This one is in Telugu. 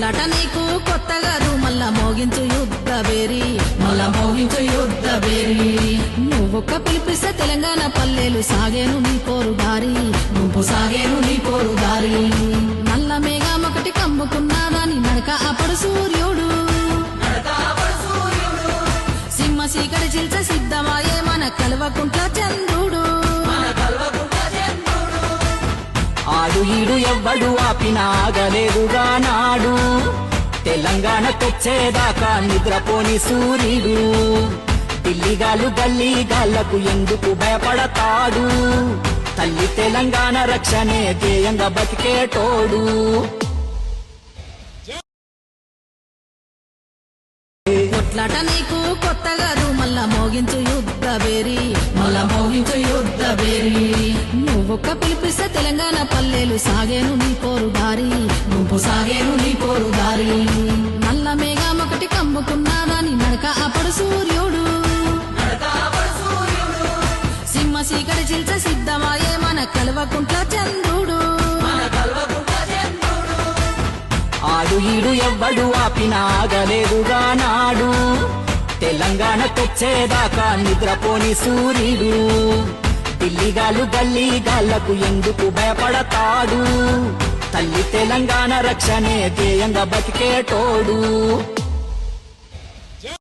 కొట్లాట నీకు కొత్తగాదు మళ్ళా మోగించు యుద్ధ బేరి నువ్వొక్క పిలిపిస్తే తెలంగాణ పల్లెలు సాగేను నీ పోరు దారి నల్ల మేఘం ఒకటి కమ్ముకున్నాదాని నడక అప్పుడు సూర్యుడు సింహ సీకడి చిల్చ సిద్ధమాయే మన కల్వకుంట్ల చంద్రుడు ఆడు ఈడు ఎవ్వడు ఆపినాగలేదుగా నాడు తెలంగాణ తెచ్చేదాకా నిద్రపోని సూర్యుడు ఢిల్లీగాలు గల్లీగాళ్లకు ఎందుకు భయపడతాడు తల్లి తెలంగాణ రక్షణే ధ్యేయంగా బతికేటోడు కొట్లాట నీకు కొత్తగాదు మళ్ళా మోగించు యుద్ధ బేరి నువ్వొక్క పిలిపిస్తే తెలంగాణ పల్లెలు సాగేను నీ పోరు దారి నల్ల మేఘం ఒకటి కమ్ముకున్నాదాని నడక అప్పుడు సూర్యుడు సింహ సీకడి చిల్చ సిద్ధమాయే మన కల్వకుంట్ల చంద్రుడు ఆడు ఈడు ఎవ్వడు ఆపినాగలేదుగా నాడు తెలంగాణ తెచ్చేదాకా నిద్రపోని సూర్యుడు ఢిల్లీగాలు గల్లీగాళ్లకు ఎందుకు భయపడతాడు తల్లి తెలంగాణ రక్షణే ధ్యేయంగా బతికేటోడు